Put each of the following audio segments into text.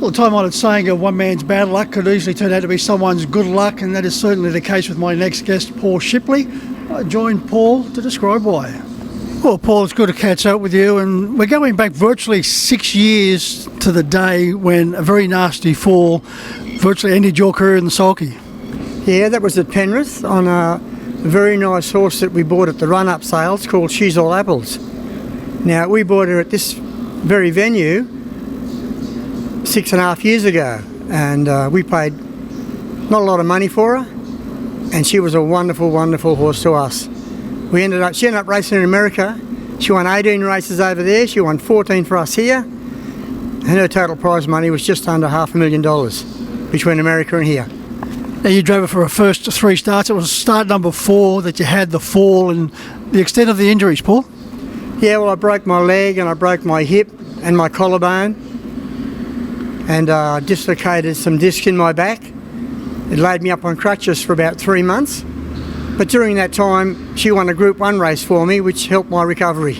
Well, time-honoured saying one man's bad luck could easily turn out to be someone's good luck, and that is certainly the case with my next guest, Paul Shipley. I joined Paul to describe why. Well, Paul, it's good to catch up with you, and we're going back virtually 6 years to the day when a very nasty fall virtually ended your career in the sulky. Yeah, that was at Penrith on a very nice horse that we bought at the run-up sales called She's All Apples. Now, we bought her at this very venue 6.5 years ago, and we paid not a lot of money for her, and she was a wonderful, wonderful horse to us. She ended up racing in America. She won 18 races over there. She won 14 for us here, and her total prize money was just under $500,000 between America and here. Now, you drove her for her first 3 starts. It was start number 4 that you had the fall, and the extent of the injuries, Paul? Yeah, well, I broke my leg and I broke my hip and my collarbone, and dislocated some disc in my back. It laid me up on crutches for about 3 months. But during that time, she won a Group 1 race for me, which helped my recovery.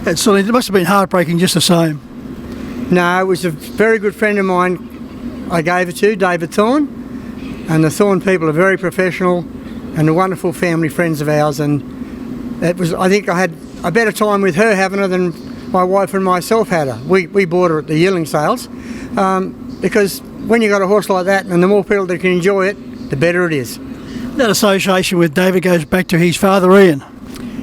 It must have been heartbreaking just the same. No, it was a very good friend of mine I gave it to, David Thorne. And the Thorne people are very professional and wonderful family friends of ours. And I think I had a better time with her having her than my wife and myself had her. We bought her at the yearling sales. Because when you got a horse like that, and the more people that can enjoy it, the better it is. That association with David goes back to his father, Ian.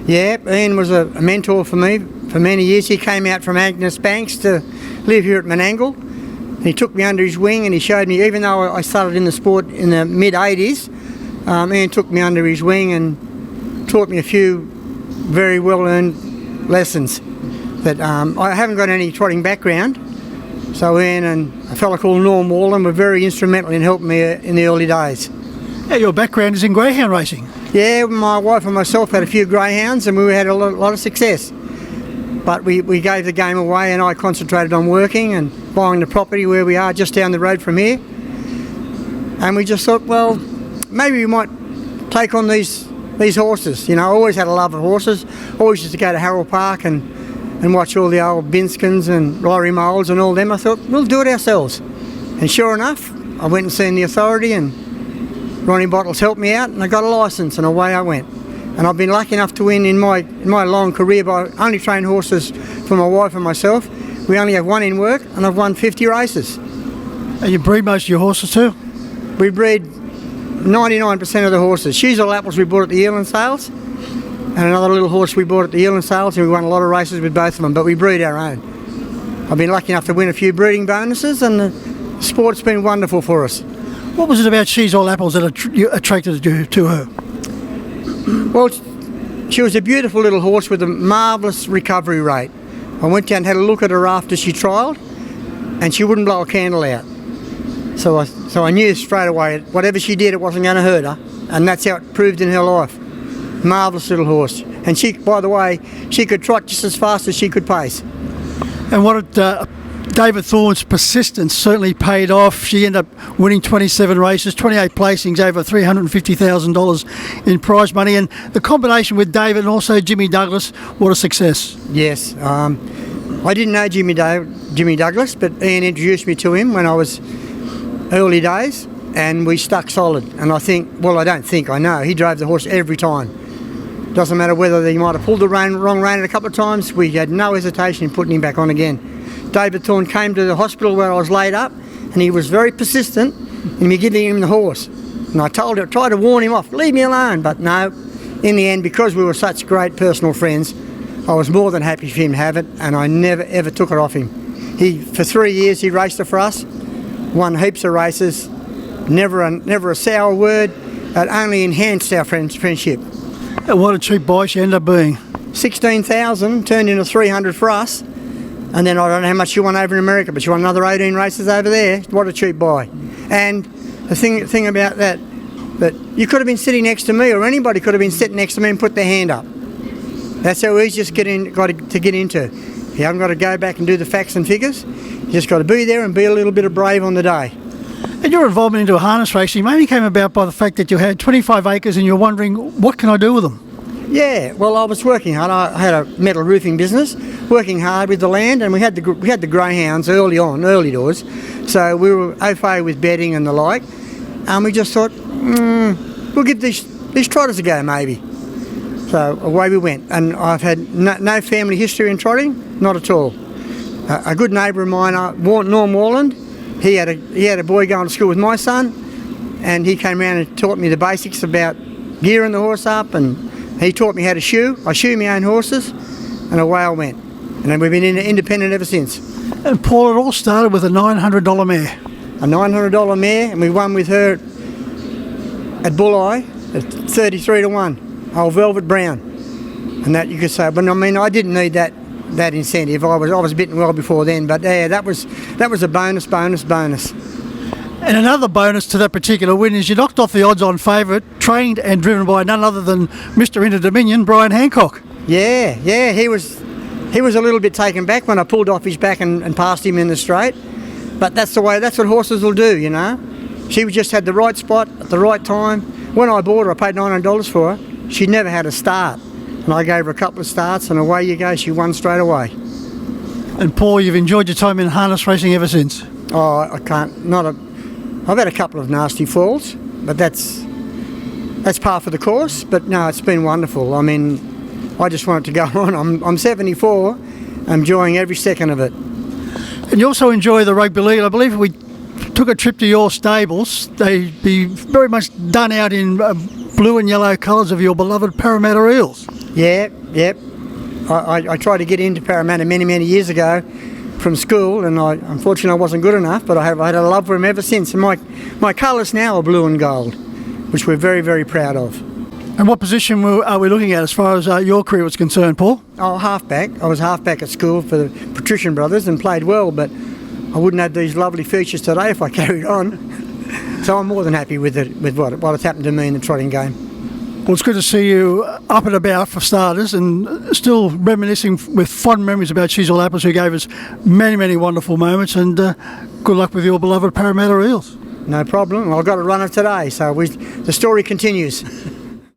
Yeah, Ian was a mentor for me for many years. He came out from Agnes Banks to live here at Menangle. And he took me under his wing and he showed me, even though I started in the sport in the mid-80s, Ian took me under his wing and taught me a few very well-earned lessons. That I haven't got any trotting background. So Ian and a fellow called Norm Wallen were very instrumental in helping me in the early days. Yeah, your background is in greyhound racing. Yeah, my wife and myself had a few greyhounds and we had a lot of success. But we gave the game away and I concentrated on working and buying the property where we are just down the road from here. And we just thought, well, maybe we might take on these horses. You know, I always had a love of horses. Always used to go to Harold Park and watch all the old Binskins and Laurie Moles and all them. I thought, we'll do it ourselves. And sure enough, I went and seen the authority and Ronnie Bottles helped me out and I got a licence and away I went. And I've been lucky enough to win in my long career by only train horses for my wife and myself. We only have one in work and I've won 50 races. And you breed most of your horses too? We breed 99% of the horses. She's All Apples we bought at the yearling sales, and another little horse we bought at the yearling sales, and we won a lot of races with both of them, but we breed our own. I've been lucky enough to win a few breeding bonuses and the sport's been wonderful for us. What was it about She's All Apples that attracted you to her? Well, she was a beautiful little horse with a marvellous recovery rate. I went down and had a look at her after she trialled, and she wouldn't blow a candle out. So I knew straight away, whatever she did, it wasn't going to hurt her, and that's how it proved in her life. Marvellous little horse. And she, by the way, she could trot just as fast as she could pace. And what David Thorne's persistence certainly paid off. She ended up winning 27 races, 28 placings, over $350,000 in prize money. And the combination with David and also Jimmy Douglas, what a success. Yes. I didn't know Jimmy Douglas, but Ian introduced me to him when I was early days, and we stuck solid. And I know, he drove the horse every time. Doesn't matter whether he might have pulled the wrong rein a couple of times, we had no hesitation in putting him back on again. David Thorne came to the hospital where I was laid up, and he was very persistent in me giving him the horse. And I tried to warn him off, leave me alone, but no. In the end, because we were such great personal friends, I was more than happy for him to have it, and I never ever took it off him. For 3 years he raced it for us, won heaps of races, never a sour word. It only enhanced our friendship. And what a cheap buy she ended up being. 16,000 turned into 300 for us, and then I don't know how much she won over in America, but she won another 18 races over there. What a cheap buy. And the thing about that you could have been sitting next to me, or anybody could have been sitting next to me and put their hand up. That's how easy it's got to get into. You haven't got to go back and do the facts and figures. You just got to be there and be a little bit of brave on the day. And your involvement into harness racing mainly came about by the fact that you had 25 acres and you're wondering, what can I do with them? Yeah, well, I was working hard. I had a metal roofing business, working hard with the land, and we had the greyhounds early doors, so we were au fait with bedding and the like, and we just thought, we'll give these trotters a go maybe. So away we went, and I've had no family history in trotting, not at all. A good neighbour of mine, Norm Warland, he had a boy going to school with my son, and he came around and taught me the basics about gearing the horse up, and he taught me how to shoe. I shoe my own horses, and away I went. And then we've been independent ever since. And Paul, it all started with a $900 mare. A $900 mare, and we won with her at Bulleye at 33-1, old Velvet Brown. And that you could say, but I mean, I didn't need that incentive. I was bitten well before then, but yeah, that was a bonus. And another bonus to that particular win is you knocked off the odds-on favourite, trained and driven by none other than Mr. Inter-Dominion, Brian Hancock. Yeah, he was a little bit taken back when I pulled off his back and passed him in the straight. But that's what horses will do, you know. She just had the right spot at the right time. When I bought her, I paid $900 for her. She'd never had a start. And I gave her a couple of starts, and away you go, she won straight away. And Paul, you've enjoyed your time in harness racing ever since? Oh, I can't, I've had a couple of nasty falls, but that's par for the course. But no, it's been wonderful. I mean, I just want it to go on. I'm 74. I'm enjoying every second of it. And you also enjoy the rugby league. I believe if we took a trip to your stables, they'd be very much done out in blue and yellow colours of your beloved Parramatta Eels. Yeah. I tried to get into Parramatta many years ago from school, and unfortunately I wasn't good enough, but I had a love for him ever since. And my colours now are blue and gold, which we're very proud of. And what position are we looking at as far as your career was concerned, Paul? Oh, halfback. I was halfback at school for the Patrician brothers and played well, but I wouldn't have these lovely features today if I carried on. So I'm more than happy with what has happened to me in the trotting game. Well, it's good to see you up and about for starters, and still reminiscing with fond memories about She's All Apples, who gave us many wonderful moments, and good luck with your beloved Parramatta Eels. No problem. I've got a runner today, so the story continues.